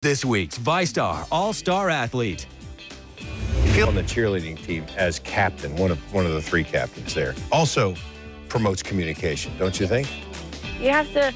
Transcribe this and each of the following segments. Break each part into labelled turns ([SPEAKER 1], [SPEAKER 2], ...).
[SPEAKER 1] This week's ViStar All-Star Athlete.
[SPEAKER 2] You feel on the cheerleading team as captain, one of the three captains there, also promotes communication, don't you think?
[SPEAKER 3] You have to,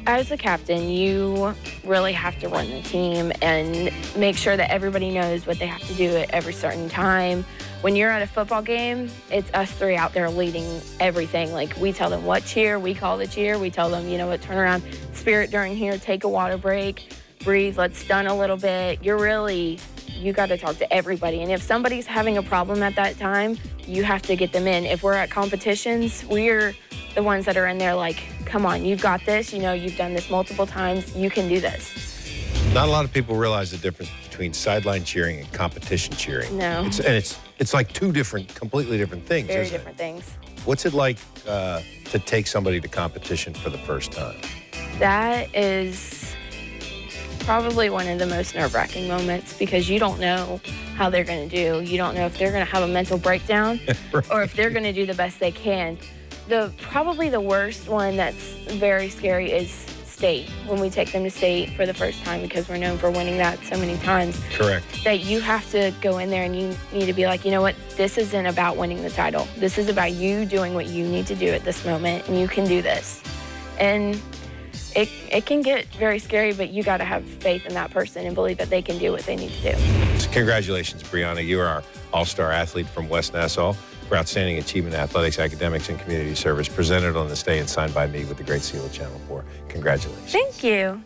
[SPEAKER 3] as a captain, you really have to run the team and make sure that everybody knows what they have to do at every certain time. When you're at a football game, it's us three out there leading everything. Like, we tell them what cheer, we call the cheer, we tell them, you know what, turn around, spirit during here, take a water break, breathe, let's stun a little bit. You got to talk to everybody. And if somebody's having a problem at that time, you have to get them in. If we're at competitions, we're the ones that are in there like, come on, you've got this. You know, you've done this multiple times. You can do this.
[SPEAKER 2] Not a lot of people realize the difference between sideline cheering and competition cheering.
[SPEAKER 3] No.
[SPEAKER 2] It's like two completely different things,
[SPEAKER 3] Very
[SPEAKER 2] isn't
[SPEAKER 3] different things.
[SPEAKER 2] What's it like to take somebody to competition for the first time?
[SPEAKER 3] That is probably one of the most nerve-wracking moments because you don't know how they're going to do. You don't know if they're going to have a mental breakdown
[SPEAKER 2] Right.
[SPEAKER 3] or if they're going to do the best they can. Probably the worst one that's very scary is state, when we take them to state for the first time because we're known for winning that so many times.
[SPEAKER 2] Correct.
[SPEAKER 3] That you have to go in there and you need to be like, you know what, this isn't about winning the title. This is about you doing what you need to do at this moment, and you can do this. And it can get very scary, but you got to have faith in that person and believe that they can do what they need to do.
[SPEAKER 2] So congratulations, Breahna. You are our all-star athlete from West Nassau for outstanding achievement in athletics, academics, and community service, presented on this day and signed by me with the great seal of Channel 4. Congratulations.
[SPEAKER 3] Thank you.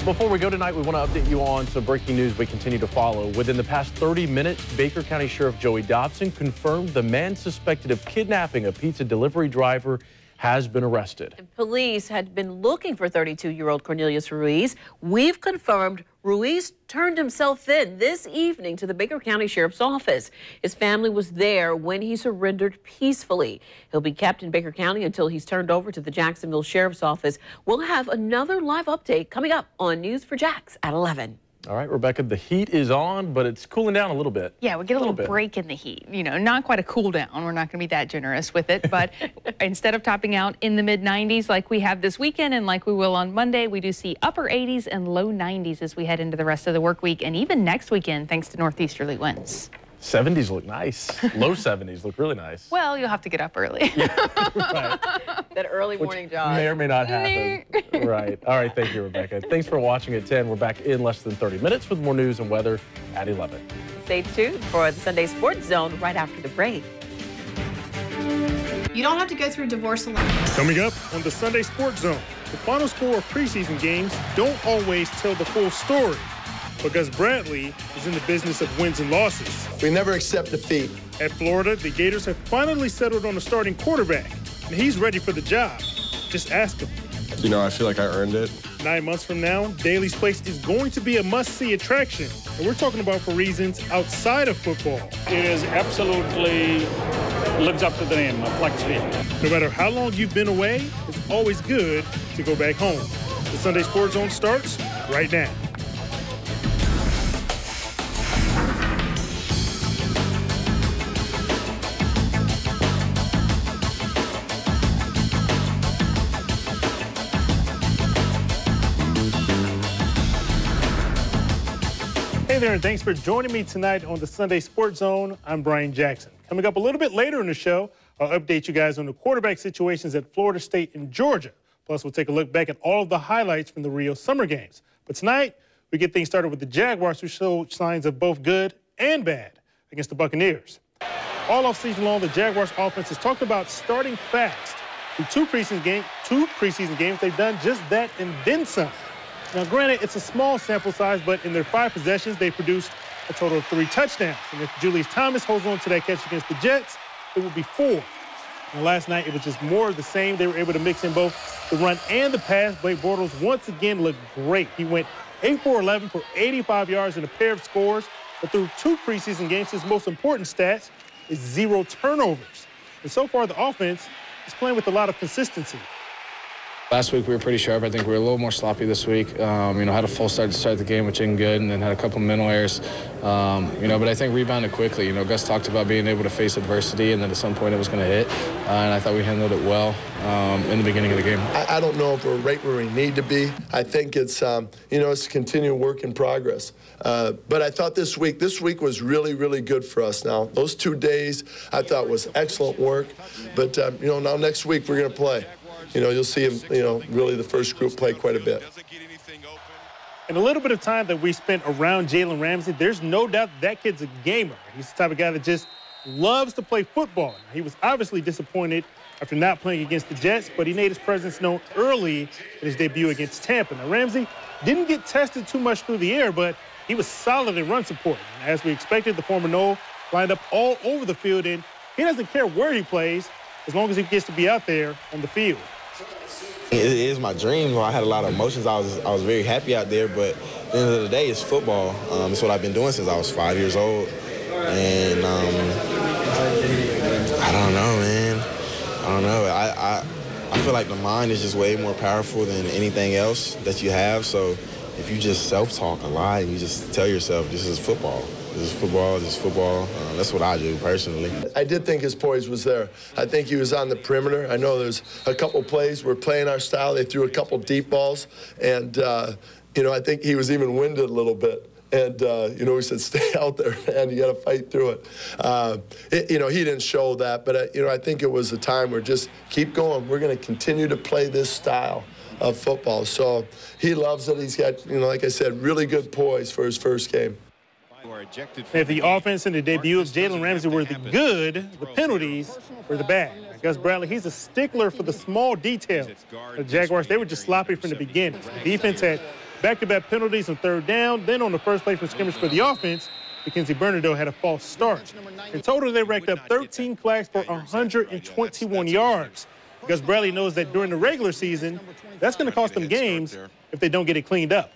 [SPEAKER 4] Before we go tonight, we want to update you on some breaking news we continue to follow. Within the past 30 minutes, Baker County Sheriff Joey Dobson confirmed the man suspected of kidnapping a pizza delivery driver has been arrested.
[SPEAKER 5] Police had been looking for 32-year-old Cornelius Ruiz. We've confirmed Ruiz turned himself in this evening to the Baker County Sheriff's Office. His family was there when he surrendered peacefully. He'll be kept in Baker County until he's turned over to the Jacksonville Sheriff's Office. We'll have another live update coming up on News for Jax at 11.
[SPEAKER 4] All right, Rebecca, the heat is on, but it's cooling down a little bit.
[SPEAKER 6] Yeah, we get a little break in the heat. You know, not quite a cool down. We're not going to be that generous with it. But instead of topping out in the mid-90s like we have this weekend and like we will on Monday, we do see upper 80s and low 90s as we head into the rest of the work week and even next weekend, thanks to northeasterly winds.
[SPEAKER 4] 70s look nice. Low 70s look really nice.
[SPEAKER 6] Well, you'll have to get up early.
[SPEAKER 4] Yeah, right.
[SPEAKER 5] That early morning jog.
[SPEAKER 4] May or may not happen. Right. All right. Thank you, Rebecca. Thanks for watching at 10. We're back in less than 30 minutes with more news and weather at 11.
[SPEAKER 5] Stay tuned for the Sunday Sports Zone right after the break.
[SPEAKER 7] You don't have to go through divorce alone.
[SPEAKER 8] Coming up on the Sunday Sports Zone, the final score of preseason games don't always tell the full story because Bradley is in the business of wins and losses.
[SPEAKER 9] We never accept defeat.
[SPEAKER 8] At Florida, the Gators have finally settled on a starting quarterback, and he's ready for the job. Just ask him.
[SPEAKER 9] You know, I feel like I earned it.
[SPEAKER 8] 9 months from now, Daly's Place is going to be a must-see attraction, and we're talking about for reasons outside of football.
[SPEAKER 10] It is absolutely lives up to the name of Flexfield.
[SPEAKER 8] No matter how long you've been away, it's always good to go back home. The Sunday Sports Zone starts right now. Hey there, and thanks for joining me tonight on the Sunday Sports Zone. I'm Brian Jackson. Coming up a little bit later in the show, I'll update you guys on the quarterback situations at Florida State and Georgia. Plus, we'll take a look back at all of the highlights from the Rio Summer Games. But tonight, we get things started with the Jaguars, who showed signs of both good and bad against the Buccaneers. All offseason long, the Jaguars offense has talked about starting fast. Through two preseason games, they've done just that and then some. Now, granted, it's a small sample size, but in their 5 possessions, they produced a total of 3 touchdowns. And if Julius Thomas holds on to that catch against the Jets, it will be 4. And last night, it was just more of the same. They were able to mix in both the run and the pass. Blake Bortles once again looked great. He went 8 for 11 for 85 yards and a pair of scores. But through 2 preseason games, his most important stats is 0 turnovers. And so far, the offense is playing with a lot of consistency.
[SPEAKER 7] Last week we were pretty sharp. I think we were a little more sloppy this week. Had a full start to start the game, which ain't good, and then had a couple mental errors. But I think rebounded quickly. Gus talked about being able to face adversity, and then at some point it was going to hit. And I thought we handled it well in the beginning of the game.
[SPEAKER 9] I don't know if we're right where we need to be. I think it's it's a continual work in progress. But I thought this week was really, really good for us. Now those 2 days I thought was excellent work. But now next week we're going to play. You'll see him, really the first group play quite a bit.
[SPEAKER 8] In a little bit of time that we spent around Jalen Ramsey, there's no doubt that kid's a gamer. He's the type of guy that just loves to play football. He was obviously disappointed after not playing against the Jets, but he made his presence known early in his debut against Tampa. Now, Ramsey didn't get tested too much through the air, but he was solid in run support. And as we expected, the former Nole lined up all over the field, and he doesn't care where he plays as long as he gets to be out there on the field.
[SPEAKER 11] It is my dream. I had a lot of emotions. I was very happy out there, but at the end of the day, it's football. It's what I've been doing since I was 5 years old. And I don't know, man. I don't know. I feel like the mind is just way more powerful than anything else that you have. So if you just self-talk a lot and you just tell yourself, this is football. This is football, this is football. That's what I do personally.
[SPEAKER 9] I did think his poise was there. I think he was on the perimeter. I know there's a couple plays we're playing our style. They threw a couple deep balls, and I think he was even winded a little bit. And we said, stay out there, man. You got to fight through it. He didn't show that, but I think it was a time where just keep going. We're going to continue to play this style of football. So he loves it. He's got, like I said, really good poise for his first game.
[SPEAKER 8] If the offense and the debut of Jalen Ramsey were the good, the penalties were the bad. Gus Bradley, he's a stickler for the small details. The Jaguars, they were just sloppy from the beginning. The defense had back-to-back penalties on third down. Then on the first play from scrimmage for the offense, Mackenzie Bernardo had a false start. In total, they racked up 13 flags for 121 yards. Gus Bradley knows that during the regular season, that's going to cost them games if they don't get it cleaned up.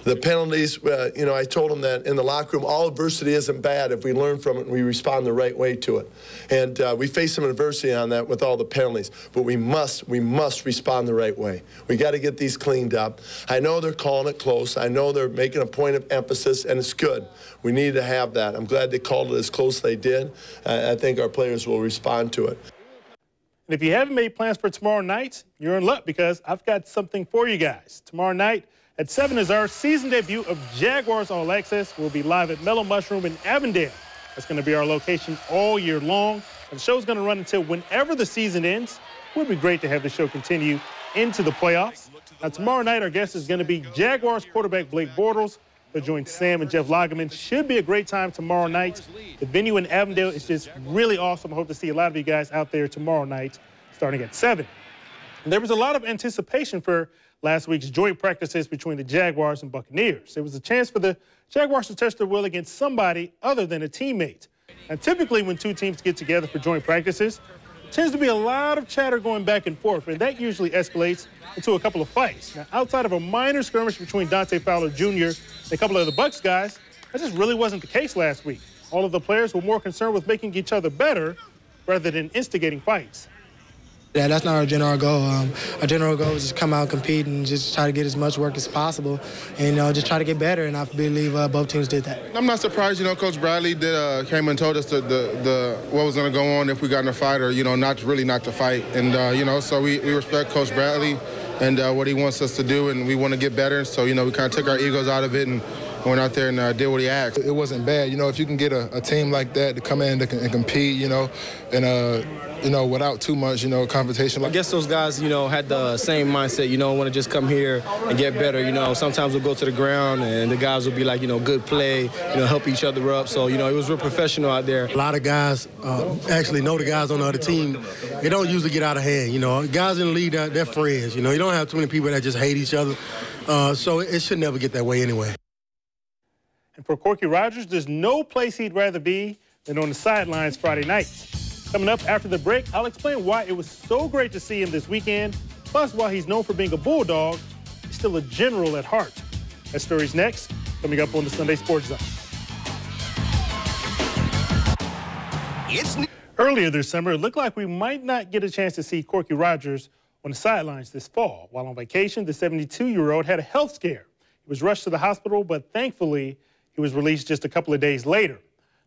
[SPEAKER 9] The penalties, I told them that in the locker room, all adversity isn't bad if we learn from it and we respond the right way to it. And we face some adversity on that with all the penalties, but we must respond the right way. We got to get these cleaned up. I know they're calling it close. I know they're making a point of emphasis, and it's good. We need to have that. I'm glad they called it as close as they did. I think our players will respond to it.
[SPEAKER 8] And if you haven't made plans for tomorrow night, you're in luck because I've got something for you guys. Tomorrow night, at 7 is our season debut of Jaguars All Access. We'll be live at Mellow Mushroom in Avondale. That's going to be our location all year long. And the show's going to run until whenever the season ends. It would be great to have the show continue into the playoffs. Now, tomorrow night, our guest is going to be Jaguars quarterback Blake Bortles. They'll join Sam and Jeff Lageman. Should be a great time tomorrow night. The venue in Avondale is just really awesome. I hope to see a lot of you guys out there tomorrow night, starting at 7. And there was a lot of anticipation for last week's joint practices between the Jaguars and Buccaneers. It was a chance for the Jaguars to test their will against somebody other than a teammate. And typically when two teams get together for joint practices, there tends to be a lot of chatter going back and forth, and that usually escalates into a couple of fights. Now, outside of a minor skirmish between Dante Fowler Jr. and a couple of the Bucs guys, that just really wasn't the case last week. All of the players were more concerned with making each other better rather than instigating fights.
[SPEAKER 12] Yeah, that's not our general goal. Our general goal is just come out, compete, and just try to get as much work as possible, and just try to get better. And I believe both teams did that.
[SPEAKER 13] I'm not surprised. Coach Bradley came and told us what was going to go on if we got in a fight, or not to fight. And so we respect Coach Bradley and what he wants us to do, and we want to get better. So we kind of took our egos out of it and went out there and did what he asked.
[SPEAKER 14] It wasn't bad. If you can get a team like that to come in and compete, and without too much, confrontation.
[SPEAKER 15] I guess those guys, had the same mindset, want to just come here and get better. Sometimes we'll go to the ground and the guys will be like, good play, help each other up. So, it was real professional out there.
[SPEAKER 16] A lot of guys actually know the guys on the other team. They don't usually get out of hand, Guys in the league, they're friends, You don't have too many people that just hate each other. So it should never get that way anyway.
[SPEAKER 8] And for Corky Rogers, there's no place he'd rather be than on the sidelines Friday night. Coming up after the break, I'll explain why it was so great to see him this weekend. Plus, while he's known for being a Bulldog, he's still a general at heart. That story's next, coming up on the Sunday Sports Zone. Earlier this summer, it looked like we might not get a chance to see Corky Rogers on the sidelines this fall. While on vacation, the 72-year-old had a health scare. He was rushed to the hospital, but thankfully, he was released just a couple of days later.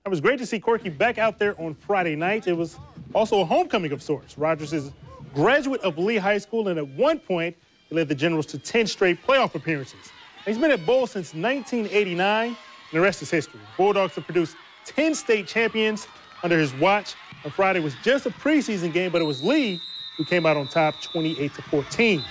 [SPEAKER 8] It was great to see Corky back out there on Friday night. It was also a homecoming of sorts. Rogers is a graduate of Lee High School, and at one point, he led the Generals to 10 straight playoff appearances. He's been at Bowl since 1989, and the rest is history. Bulldogs have produced 10 state champions under his watch. On Friday was just a preseason game, but it was Lee who came out on top 28-14.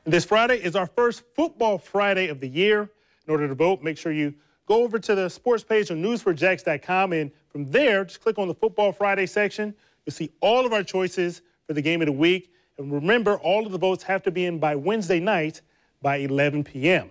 [SPEAKER 8] And this Friday is our first Football Friday of the year. In order to vote, make sure you go over to the sports page on news4jax.com, and from there, just click on the Football Friday section. You'll see all of our choices for the game of the week. And remember, all of the votes have to be in by Wednesday night by 11 p.m.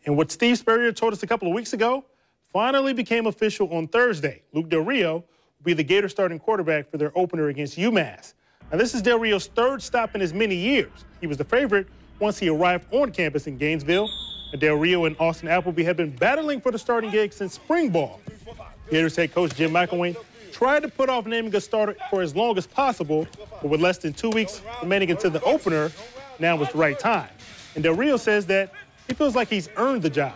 [SPEAKER 8] And what Steve Spurrier told us a couple of weeks ago finally became official on Thursday. Luke Del Rio will be the Gators starting quarterback for their opener against UMass. Now, this is Del Rio's third stop in as many years. He was the favorite once he arrived on campus in Gainesville. And Del Rio and Austin Appleby have been battling for the starting gig since spring ball. Gators head coach Jim McElwain tried to put off naming a starter for as long as possible, but with less than 2 weeks remaining until the opener, now was the right time. And Del Rio says that he feels like he's earned the job.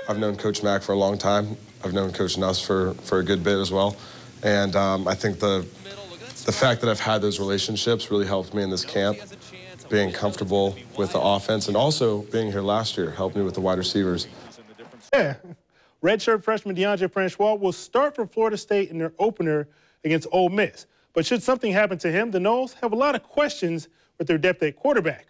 [SPEAKER 17] I've known Coach Mack for a long time. I've known Coach Nuss for a good bit as well. And I think the fact that I've had those relationships really helped me in this camp, being comfortable with the offense, and also being here last year helped me with the wide receivers.
[SPEAKER 8] Yeah. Redshirt freshman DeAndre Francois will start for Florida State in their opener against Ole Miss. But should something happen to him, the Noles have a lot of questions with their depth at quarterback.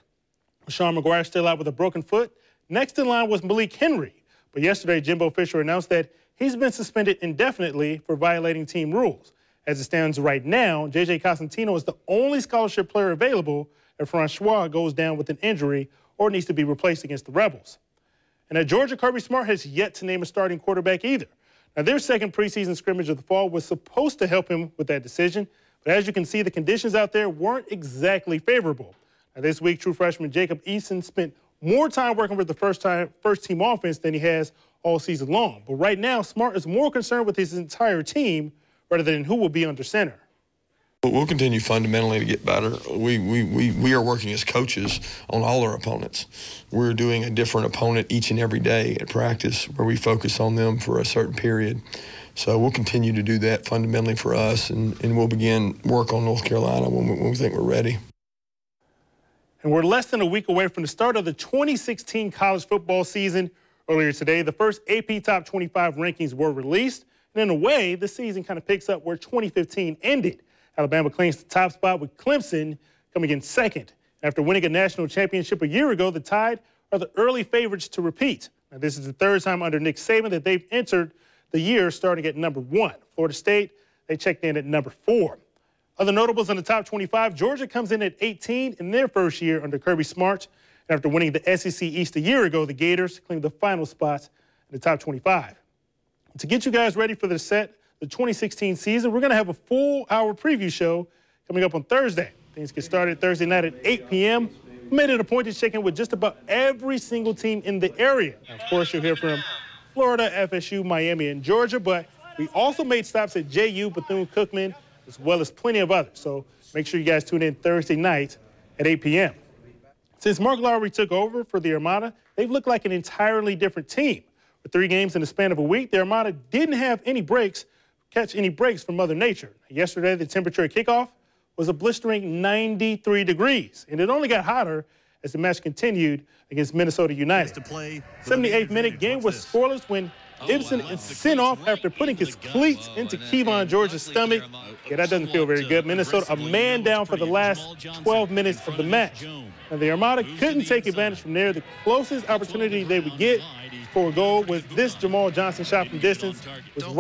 [SPEAKER 8] Sean McGuire still out with a broken foot. Next in line was Malik Henry. But yesterday, Jimbo Fisher announced that he's been suspended indefinitely for violating team rules. As it stands right now, J.J. Cosentino is the only scholarship player available if Francois goes down with an injury or needs to be replaced against the Rebels. And at Georgia, Kirby Smart has yet to name a starting quarterback either. Now, their second preseason scrimmage of the fall was supposed to help him with that decision, but as you can see, the conditions out there weren't exactly favorable. Now, this week, true freshman Jacob Eason spent more time working with the first-team offense than he has all season long. But right now, Smart is more concerned with his entire team rather than who will be under center.
[SPEAKER 18] We'll continue fundamentally to get better. We are working as coaches on all our opponents. We're doing a different opponent each and every day at practice where we focus on them for a certain period. So we'll continue to do that fundamentally for us, and we'll begin work on North Carolina when we think we're ready.
[SPEAKER 8] And we're less than a week away from the start of the 2016 college football season. Earlier today, the first AP Top 25 rankings were released. And in a way, the season kind of picks up where 2015 ended. Alabama claims the top spot with Clemson coming in second. After winning a national championship a year ago, the Tide are the early favorites to repeat. Now, this is the third time under Nick Saban that they've entered the year starting at number 1. Florida State, they checked in at number 4. Other notables in the top 25, Georgia comes in at 18 in their first year under Kirby Smart. And after winning the SEC East a year ago, the Gators claimed the final spots in the top 25. To get you guys ready for the 2016 season, we're going to have a full-hour preview show coming up on Thursday. Things get started Thursday night at 8 p.m. We made it a point to check in with just about every single team in the area. Now, of course, you'll hear from Florida, FSU, Miami, and Georgia, but we also made stops at JU, Bethune-Cookman, as well as plenty of others. So make sure you guys tune in Thursday night at 8 p.m. Since Mark Lowry took over for the Armada, they've looked like an entirely different team. With 3 games in the span of a week, the Armada didn't have catch any breaks from Mother Nature. Yesterday, the temperature at kickoff was a blistering 93 degrees, and it only got hotter as the match continued against Minnesota United. 78th minute game was scoreless when Ibsen sent off after putting his cleats into Kevon George's stomach. Yeah, that doesn't feel very good. Minnesota a man down for the last 12 minutes of the match. And the Armada couldn't take advantage from there. The closest opportunity they would get for a goal was this Jamal Johnson shot from distance. It was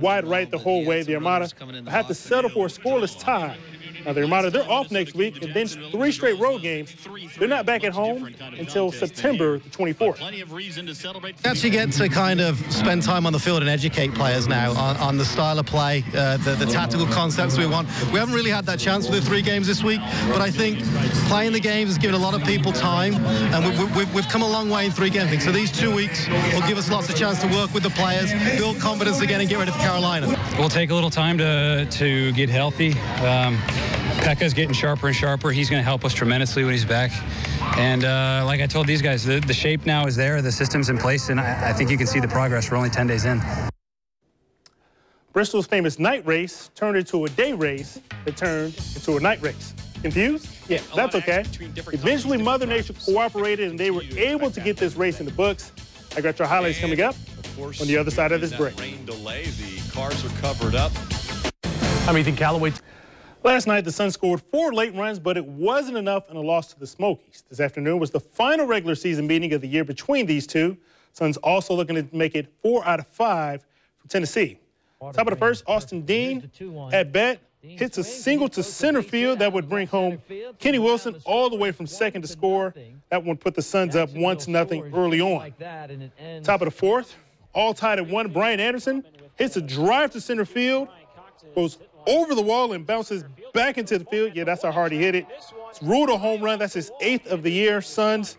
[SPEAKER 8] wide right the whole way. The Armada had to settle for a scoreless tie. Now, the Armada, they're off next week, and then 3 straight road games. They're not back at home until September the 24th.
[SPEAKER 19] You actually get to kind of spend time on the field and educate players now on the style of play, the tactical concepts we want. We haven't really had that chance with the 3 games this week, but I think playing the games has given a lot of people time, and we've come a long way in 3 games. So these 2 weeks will give us lots of chance to work with the players, build confidence again, and get ready for Carolina.
[SPEAKER 20] We'll take a little time to get healthy. Pekka's getting sharper and sharper. He's going to help us tremendously when he's back. And like I told these guys, the shape now is there, the system's in place, and I think you can see the progress. We're only 10 days in.
[SPEAKER 8] Bristol's famous night race turned into a day race that turned into a night race. Confused? Yeah, that's okay. Eventually, Mother Nature cooperated, and they were able to get this race in the books. I got your highlights coming up on the other side of this break.
[SPEAKER 21] Rain delay, the cars are covered up.
[SPEAKER 8] I'm Ethan Callaway. Last night, the Suns scored 4 late runs, but it wasn't enough in a loss to the Smokies. This afternoon was the final regular season meeting of the year between these two. Suns also looking to make it 4 out of 5 from Tennessee. Top of the first, Austin Dean at bat hits a single to center field that would bring home Kenny Wilson all the way from second to score. That one put the Suns up 1-0 early on. Top of the fourth, all tied at 1, Brian Anderson hits a drive to center field, goes over the wall and bounces back into the field. Yeah, that's how hard he hit it. It's ruled a home run. That's his 8th of the year. Suns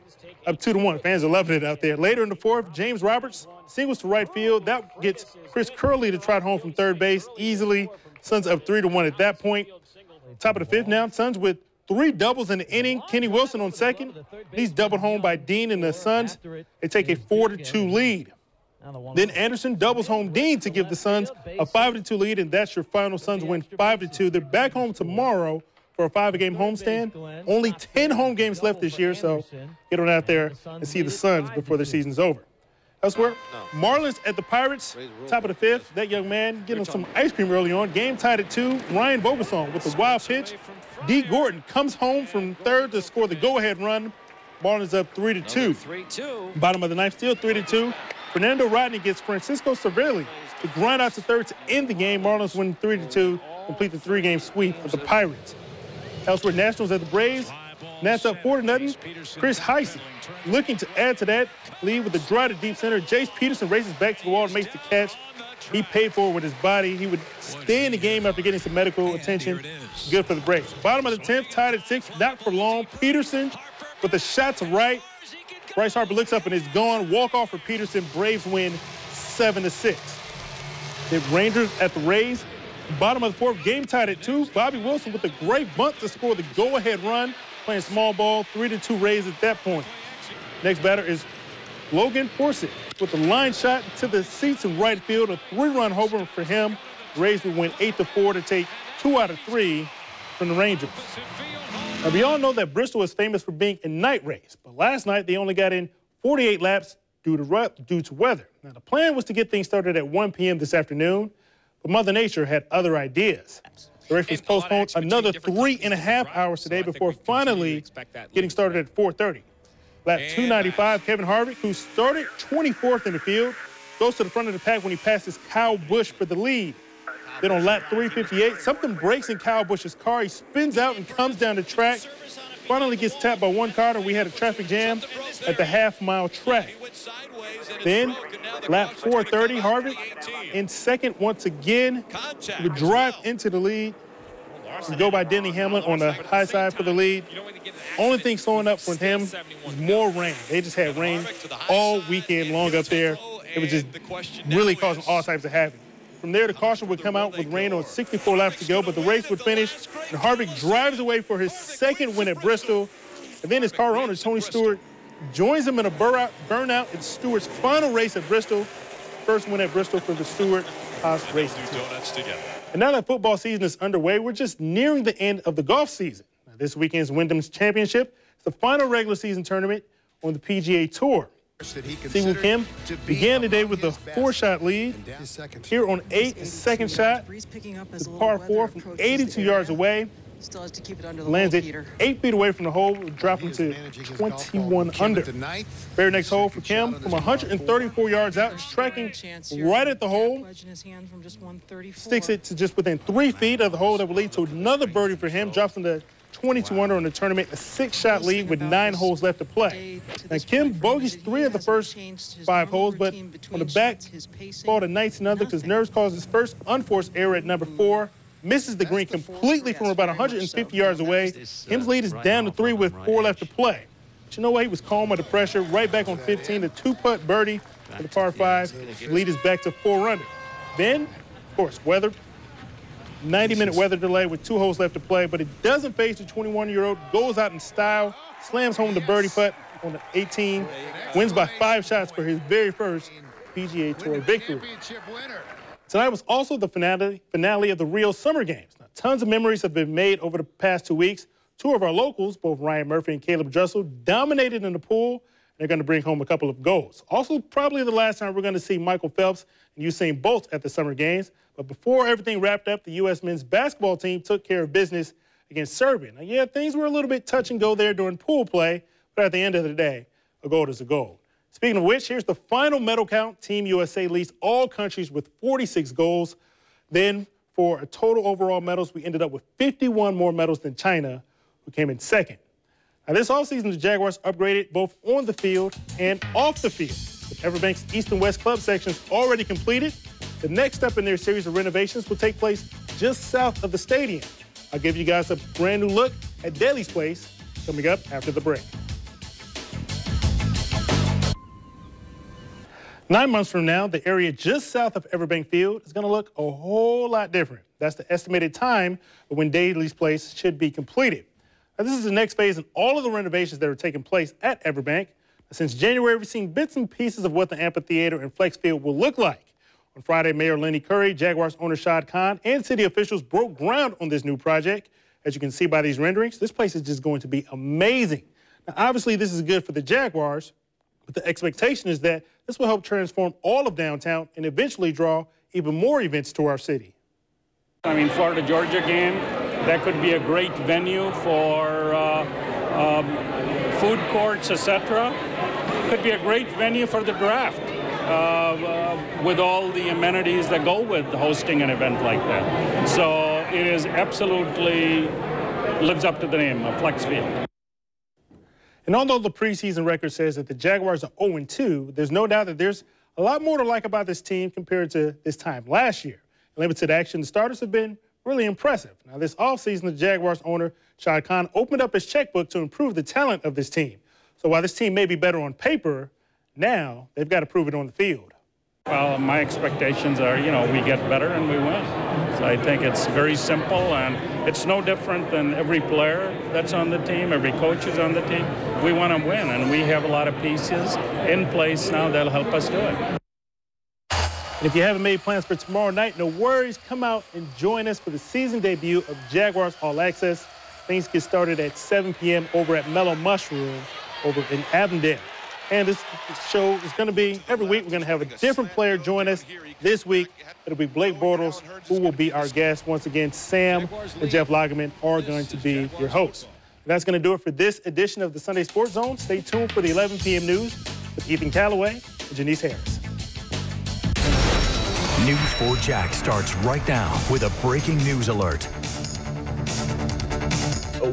[SPEAKER 8] up 2-1. Fans are loving it out there. Later in the fourth, James Roberts singles to right field. That gets Chris Curley to trot home from third base easily. Suns up 3-1 at that point. Top of the fifth now, Suns with 3 doubles in the inning. Kenny Wilson on second. He's doubled home by Dean, and the Suns, they take a 4-2 lead. Then Anderson doubles home Dean to give the Suns a 5-2 lead, and that's your final. Suns win 5-2. They're back home tomorrow for a 5-game homestand. Only 10 home games left this year, so get on out there and see the Suns before the season's over. Elsewhere, Marlins at the Pirates, top of the fifth. That young man getting some ice cream early on. Game tied at 2. Ryan Bogason with a wild pitch. D. Gordon comes home from third to score the go-ahead run. Marlins up 3-2. Bottom of the ninth, still 3-2. Fernando Rodney gets Francisco Cervelli to grind out to third to end the game. Marlins win 3-2, complete the 3-game sweep of the Pirates. Elsewhere, Nationals at the Braves. Nats up 4-0. Chris Heisey looking to add to that lead with a drive to deep center. Jace Peterson races back to the wall and makes the catch. He paid for it with his body. He would stay in the game after getting some medical attention. Good for the Braves. Bottom of the 10th, tied at 6, not for long. Peterson with a shot to right. Bryce Harper looks up and is gone. Walk off for Peterson. Braves win 7-6. The Rangers at the Rays. Bottom of the fourth, game tied at 2. Bobby Wilson with a great bunt to score the go-ahead run. Playing small ball, 3-2 Rays at that point. Next batter is Logan Forsett with a line shot to the seats in right field. A 3-run homer for him. The Rays would win 8-4 to take 2 out of 3 from the Rangers. Now, we all know that Bristol is famous for being a night race, but last night they only got in 48 laps due to weather. Now, the plan was to get things started at 1 p.m. this afternoon, but Mother Nature had other ideas. The race was postponed another 3.5 hours today before finally getting started at 4:30. Lap 295, Kevin Harvick, who started 24th in the field, goes to the front of the pack when he passes Kyle Busch for the lead. Then on lap 358, something breaks in Kyle Busch's car. He spins out and comes down the track. Finally gets tapped by one car, and we had a traffic jam at the half-mile track. Then, lap 430, Harvick in second once again. He would drive into the lead and go by Denny Hamlin on the high side for the lead. Only thing slowing up for him was more rain. They just had rain all weekend long up there. It was just really causing all types of havoc. From there, the caution would come out with rain on 64 laps to go, but the race would finish, and Harvick drives away for his second win at Bristol. And then his car owner, Tony Stewart, joins him in a burnout in Stewart's final race at Bristol. First win at Bristol for the Stewart Haas Racing team. And now that football season is underway, we're just nearing the end of the golf season. Now, this weekend's Wyndham's Championship is the final regular season tournament on the PGA Tour. Siwoo Kim began the day with a 4-shot lead. Here on 8, his second shot, the par 4 from 82 yards away. Lands it 8 feet away from the hole, dropping to 21 under. Very next hole for Kim from 134 yards out. He's tracking right at the hole. Sticks it to just within 3 feet of the hole that will lead to another birdie for him. Drops into 22 under in the tournament, a 6-shot lead with 9 holes left to play. Now, Kim bogeys 3 of the first 5 holes, but on the back, ball to 19 under because nerves caused his first unforced error at number 4. Misses the green completely from about 150 yards away. Kim's lead is down to 3 with 4 left to play. But you know what? He was calm under pressure. Right back on 15, a 2-putt birdie for the par 5. The lead is back to 4 under. Then, of course, weather. 90-minute weather delay with 2 holes left to play, but it doesn't phase the 21-year-old. Goes out in style, slams home the birdie putt on the 18, wins by 5 shots for his very first PGA Tour victory. Tonight was also the finale of the Rio Summer Games. Now, tons of memories have been made over the past 2 weeks. 2 of our locals, both Ryan Murphy and Caleb Dressel, dominated in the pool. They're going to bring home a couple of golds. Also, probably the last time we're going to see Michael Phelps and Usain Bolt at the Summer Games. But before everything wrapped up, the U.S. men's basketball team took care of business against Serbia. Now, yeah, things were a little bit touch and go there during pool play, but at the end of the day, a gold is a gold. Speaking of which, here's the final medal count. Team USA leads all countries with 46 golds. Then, for a total overall medals, we ended up with 51 more medals than China, who came in second. Now, this offseason, the Jaguars upgraded both on the field and off the field. With Everbank's East and West club sections already completed, the next step in their series of renovations will take place just south of the stadium. I'll give you guys a brand new look at Daly's Place coming up after the break. 9 months from now, the area just south of Everbank Field is going to look a whole lot different. That's the estimated time of when Daly's Place should be completed. Now, this is the next phase in all of the renovations that are taking place at Everbank. Since January, we've seen bits and pieces of what the amphitheater and flex field will look like. On Friday, Mayor Lenny Curry, Jaguars owner Shad Khan, and city officials broke ground on this new project. As you can see by these renderings, this place is just going to be amazing. Now, obviously, this is good for the Jaguars, but the expectation is that this will help transform all of downtown and eventually draw even more events to our city.
[SPEAKER 10] I mean, Florida-Georgia game, that could be a great venue for food courts, etc. Could be a great venue for the draft with all the amenities that go with hosting an event like that. So it is absolutely lives up to the name, a flex field.
[SPEAKER 8] And although the preseason record says that the Jaguars are 0-2, there's no doubt that there's a lot more to like about this team compared to this time last year. In limited action, the starters have been really impressive. Now, this offseason, the Jaguars owner, Shad Khan, opened up his checkbook to improve the talent of this team. So while this team may be better on paper, now they've got to prove it on the field.
[SPEAKER 10] Well, my expectations are, we get better and we win. So I think it's very simple, and it's no different than every player that's on the team, every coach is on the team. We want to win, and we have a lot of pieces in place now that'll help us do it.
[SPEAKER 8] And if you haven't made plans for tomorrow night, no worries. Come out and join us for the season debut of Jaguars All Access. Things get started at 7 p.m. over at Mellow Mushroom over in Avondale. And this show is going to be every week. We're going to have a different player join us. This week, it'll be Blake Bortles, who will be our guest. Once again, Sam and Jeff Lagerman are going to be your hosts. And that's going to do it for this edition of the Sunday Sports Zone. Stay tuned for the 11 p.m. news with Ethan Callaway and Janice Harris.
[SPEAKER 1] News 4 Jax starts right now with a breaking news alert.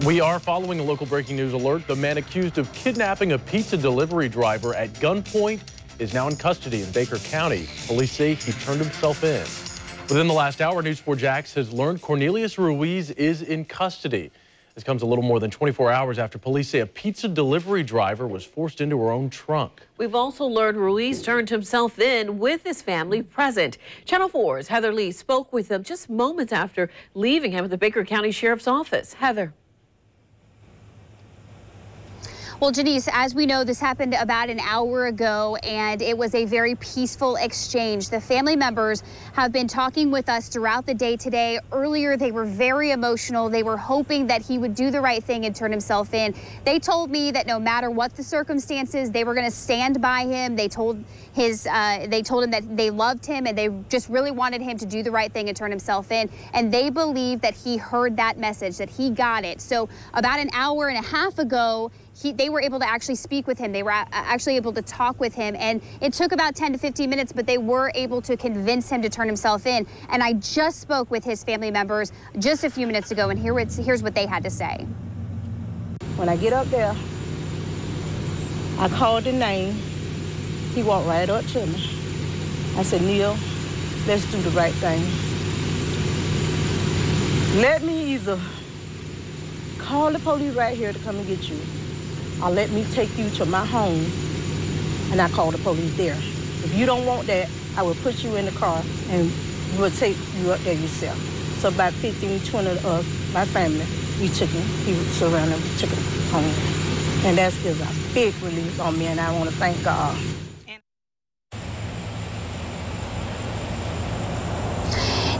[SPEAKER 4] We are following a local breaking news alert. The man accused of kidnapping a pizza delivery driver at gunpoint is now in custody in Baker County. Police say he turned himself in. Within the last hour, News 4 Jax has learned Cornelius Ruiz is in custody. This comes a little more than 24 hours after police say a pizza delivery driver was forced into her own trunk.
[SPEAKER 5] We've also learned Ruiz turned himself in with his family present. Channel 4's Heather Lee spoke with him just moments after leaving him at the Baker County Sheriff's Office. Heather.
[SPEAKER 22] Well, Janice, as we know, this happened about an hour ago, and it was a very peaceful exchange. The family members have been talking with us throughout the day today. Earlier, they were very emotional. They were hoping that he would do the right thing and turn himself in. They told me that no matter what the circumstances, they were going to stand by him. They told him that they loved him and they just really wanted him to do the right thing and turn himself in. And they believe that he heard that message, that he got it. So about an hour and a half ago, they were able to actually speak with him. They were actually able to talk with him. And it took about 10 to 15 minutes, but they were able to convince him to turn himself in. And I just spoke with his family members just a few minutes ago, and here's what they had to say.
[SPEAKER 23] When I get up there, I called the name. He walked right up to me. I said, Neil, let's do the right thing. Let me either call the police right here to come and get you, or let me take you to my home, and I call the police there. If you don't want that, I will put you in the car and we'll take you up there yourself. So about 15, 20 of us, my family, we took him. He was surrounded, we took him home. And that is a big relief on me, and I want to thank God.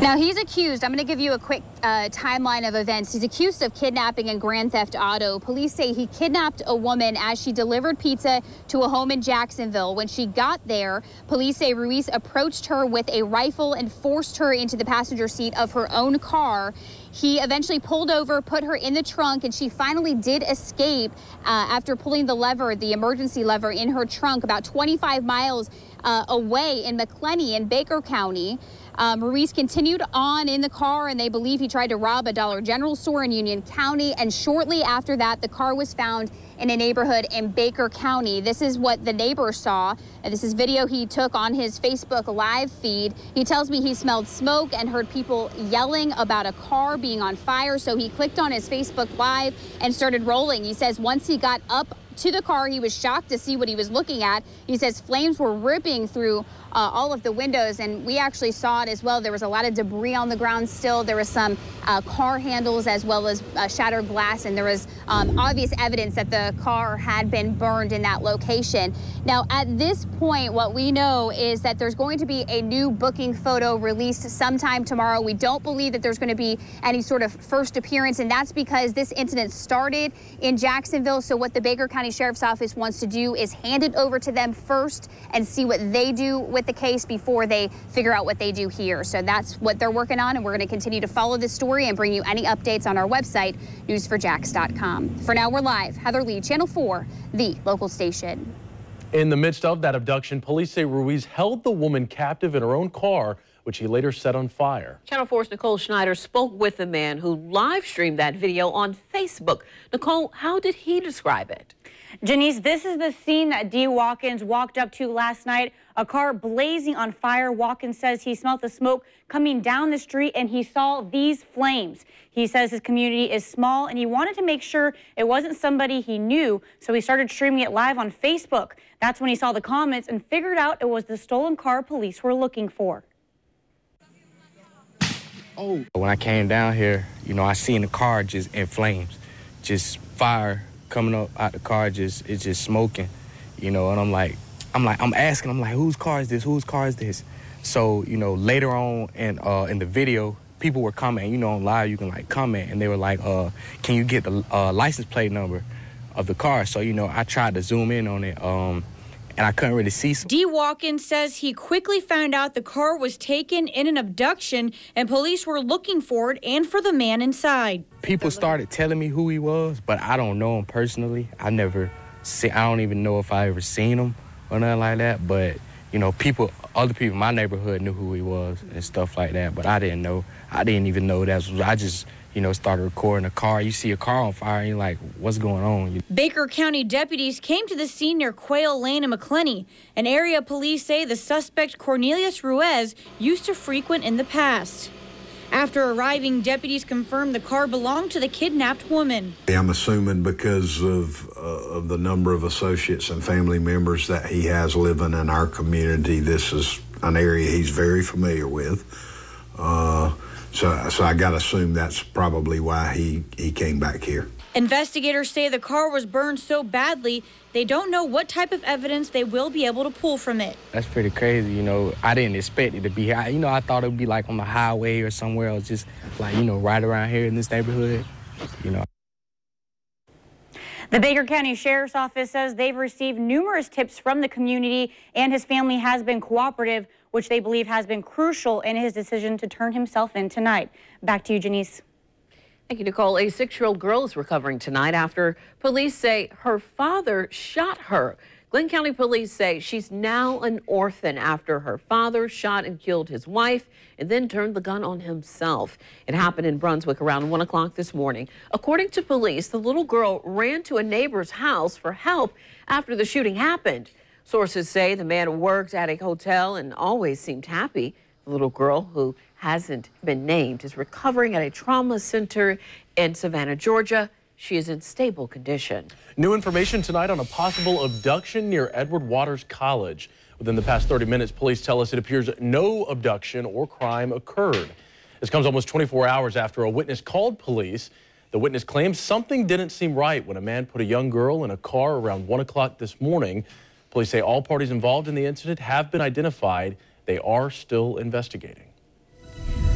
[SPEAKER 22] Now, he's accused, I'm going to give you a quick timeline of events. He's accused of kidnapping and grand theft auto. Police say he kidnapped a woman as she delivered pizza to a home in Jacksonville. When she got there, police say Ruiz approached her with a rifle and forced her into the passenger seat of her own car. He eventually pulled over, put her in the trunk, and she finally did escape after pulling the lever, the emergency lever in her trunk about 25 miles away in McClenny in Baker County. Ruiz continued on in the car, and they believe he tried to rob a Dollar General store in Union County. And shortly after that, the car was found in a neighborhood in Baker County. This is what the neighbor saw. And this is video he took on his Facebook live feed. He tells me he smelled smoke and heard people yelling about a car being on fire. So he clicked on his Facebook Live and started rolling. He says once he got up to the car, he was shocked to see what he was looking at. He says flames were ripping through all of the windows, and we actually saw it as well. There was a lot of debris on the ground still. There was some car handles as well as shattered glass, and there was obvious evidence that the car had been burned in that location. Now, at this point, what we know is that there's going to be a new booking photo released sometime tomorrow. We don't believe that there's going to be any sort of first appearance, and that's because this incident started in Jacksonville. So what the Baker County Sheriff's Office wants to do is hand it over to them first and see what they do with the case before they figure out what they do here. So that's what they're working on, and we're going to continue to follow this story and bring you any updates on our website, news4jax.com. For now, we're live. Heather Lee, Channel 4, the local station.
[SPEAKER 4] In the midst of that abduction, police say Ruiz held the woman captive in her own car, which he later set on fire.
[SPEAKER 5] Channel 4's Nicole Schneider spoke with the man who live streamed that video on Facebook. Nicole, how did he describe it?
[SPEAKER 2] Janice, this is the scene that Dee Watkins walked up to last night. A car blazing on fire. Watkins says he smelled the smoke coming down the street and he saw these flames. He says his community is small and he wanted to make sure it wasn't somebody he knew, so he started streaming it live on Facebook. That's when he saw the comments and figured out it was the stolen car police were looking for.
[SPEAKER 3] Oh. When I came down here, you know, I seen the car just in flames, just fire coming up out the car, it's just smoking, you know, and I'm asking, whose car is this? Whose car is this? So, you know, later on in the video, people were commenting, you know, on live, you can like comment, and they were like, can you get the license plate number of the car? So, you know, I tried to zoom in on it, and I couldn't really see.
[SPEAKER 2] Dee Watkins says he quickly found out the car was taken in an abduction and police were looking for it and for the man inside.
[SPEAKER 3] People started telling me who he was, but I don't know him personally. I don't even know if I ever seen him or nothing like that. But, you know, other people in my neighborhood knew who he was and stuff like that. But I didn't know. I didn't even know that. I just, you know, started recording a car. You see a car on fire and you're like, what's going on?
[SPEAKER 2] Baker County deputies came to the scene near Quail Lane and McClenny, an area police say the suspect Cornelius Ruiz used to frequent in the past. After arriving, deputies confirmed the car belonged to the kidnapped woman.
[SPEAKER 6] I'm assuming because of the number of associates and family members that he has living in our community, this is an area he's very familiar with. So I got to assume that's probably why he came back here.
[SPEAKER 2] Investigators say the car was burned so badly, they don't know what type of evidence they will be able to pull from it.
[SPEAKER 3] That's pretty crazy, you know. I didn't expect it to be, you know, I thought it would be like on the highway or somewhere else, just like, you know, right around here in this neighborhood, you know.
[SPEAKER 2] The Baker County Sheriff's Office says they've received numerous tips from the community and his family has been cooperative, which they believe has been crucial in his decision to turn himself in tonight. Back to you, Janice.
[SPEAKER 5] Thank you, Nicole. A 6-year-old girl is recovering tonight after police say her father shot her. Glenn County police say she's now an orphan after her father shot and killed his wife and then turned the gun on himself. It happened in Brunswick around 1 o'clock this morning. According to police, the little girl ran to a neighbor's house for help after the shooting happened. Sources say the man worked at a hotel and always seemed happy. The little girl, who hasn't been named, is recovering at a trauma center in Savannah, Georgia. She is in stable condition.
[SPEAKER 4] New information tonight on a possible abduction near Edward Waters College. Within the past 30 minutes, police tell us it appears no abduction or crime occurred. This comes almost 24 hours after a witness called police. The witness claims something didn't seem right when a man put a young girl in a car around 1 o'clock this morning. Police say all parties involved in the incident have been identified. They are still investigating.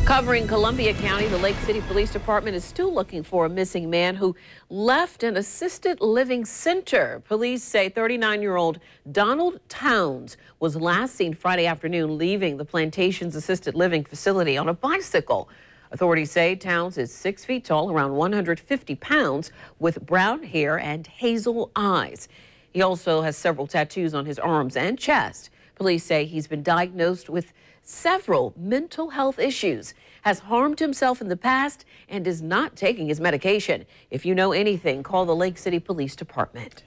[SPEAKER 5] Covering Columbia County, the Lake City Police Department is still looking for a missing man who left an assisted living center. Police say 39-year-old Donald Towns was last seen Friday afternoon leaving the Plantations assisted living facility on a bicycle. Authorities say Towns is 6 feet tall, around 150 pounds, with brown hair and hazel eyes. He also has several tattoos on his arms and chest. Police say he's been diagnosed with several mental health issues, has harmed himself in the past, and is not taking his medication. If you know anything, call the Lake City Police Department.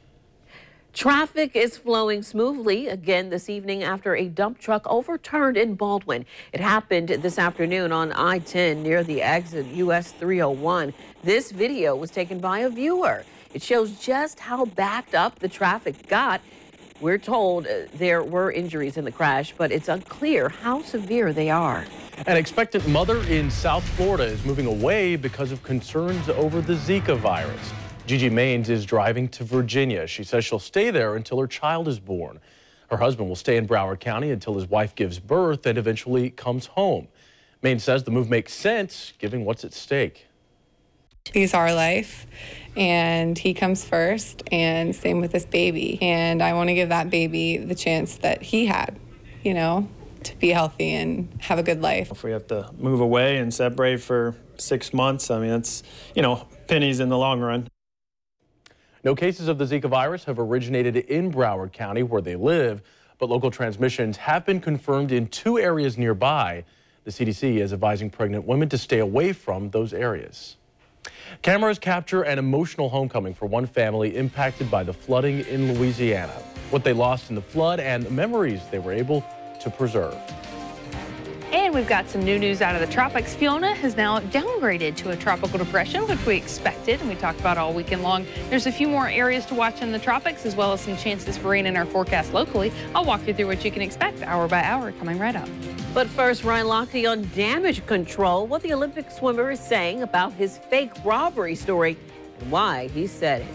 [SPEAKER 5] Traffic is flowing smoothly again this evening after a dump truck overturned in Baldwin. It happened this afternoon on I-10 near the exit US 301. This video was taken by a viewer. It shows just how backed up the traffic got. We're told there were injuries in the crash, but it's unclear how severe they are.
[SPEAKER 4] An expectant mother in South Florida is moving away because of concerns over the Zika virus. Gigi Maines is driving to Virginia. She says she'll stay there until her child is born. Her husband will stay in Broward County until his wife gives birth and eventually comes home. Maines says the move makes sense given what's at stake.
[SPEAKER 7] He's our life, and he comes first, and same with this baby. And I want to give that baby the chance that he had, you know, to be healthy and have a good life.
[SPEAKER 9] If we have to move away and separate for 6 months, I mean, it's, you know, pennies in the long run.
[SPEAKER 4] No cases of the Zika virus have originated in Broward County where they live, but local transmissions have been confirmed in 2 areas nearby. The CDC is advising pregnant women to stay away from those areas. Cameras capture an emotional homecoming for one family impacted by the flooding in Louisiana. What they lost in the flood and the memories they were able to preserve.
[SPEAKER 11] And we've got some new news out of the tropics. Fiona has now downgraded to a tropical depression, which we expected and we talked about all weekend long. There's a few more areas to watch in the tropics, as well as some chances for rain in our forecast locally. I'll walk you through what you can expect hour by hour coming right up.
[SPEAKER 5] But first, Ryan Lochte on damage control, what the Olympic swimmer is saying about his fake robbery story and why he said it.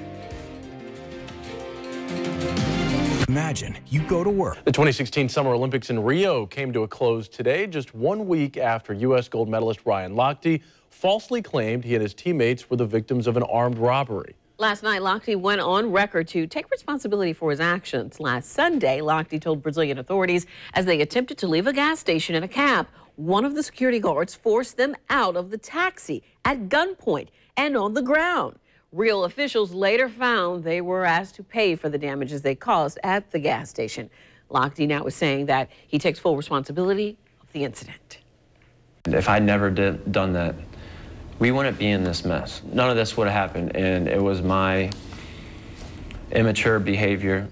[SPEAKER 1] Imagine you go to work.
[SPEAKER 4] The 2016 Summer Olympics in Rio came to a close today, just 1 week after U.S. gold medalist Ryan Lochte falsely claimed he and his teammates were the victims of an armed robbery.
[SPEAKER 5] Last night, Lochte went on record to take responsibility for his actions. Last Sunday, Lochte told Brazilian authorities as they attempted to leave a gas station in a cab, one of the security guards forced them out of the taxi at gunpoint and on the ground. Real officials later found they were asked to pay for the damages they caused at the gas station. Lochte now is saying that he takes full responsibility of the incident.
[SPEAKER 24] If I never done that, we wouldn't be in this mess. None of this would have happened, and it was my immature behavior.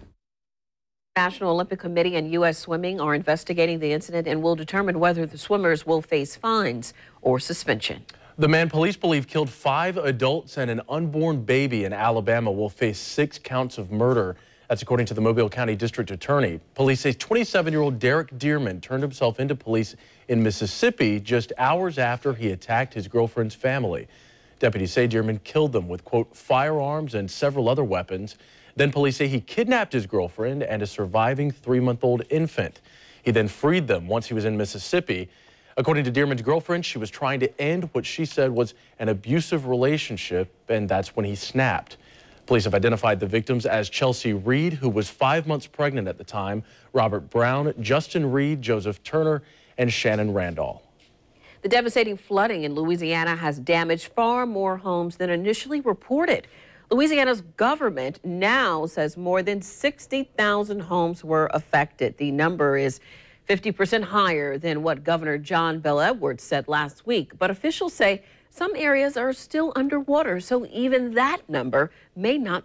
[SPEAKER 5] National Olympic Committee and U.S. Swimming are investigating the incident and will determine whether the swimmers will face fines or suspension.
[SPEAKER 4] The man police believe killed 5 adults and an unborn baby in Alabama will face 6 counts of murder. That's according to the Mobile County District Attorney. Police say 27-year-old Derek Dearman turned himself into police in Mississippi just hours after he attacked his girlfriend's family. Deputies say Dearman killed them with, quote, firearms and several other weapons. Then police say he kidnapped his girlfriend and a surviving 3-month-old infant. He then freed them once he was in Mississippi. According to Dearman's girlfriend, she was trying to end what she said was an abusive relationship, and that's when he snapped. Police have identified the victims as Chelsea Reed, who was 5 months pregnant at the time, Robert Brown, Justin Reed, Joseph Turner, and Shannon Randall.
[SPEAKER 5] The devastating flooding in Louisiana has damaged far more homes than initially reported. Louisiana's government now says more than 60,000 homes were affected. The number is 50% higher than what Governor John Bel Edwards said last week. But officials say some areas are still underwater, so even that number may not be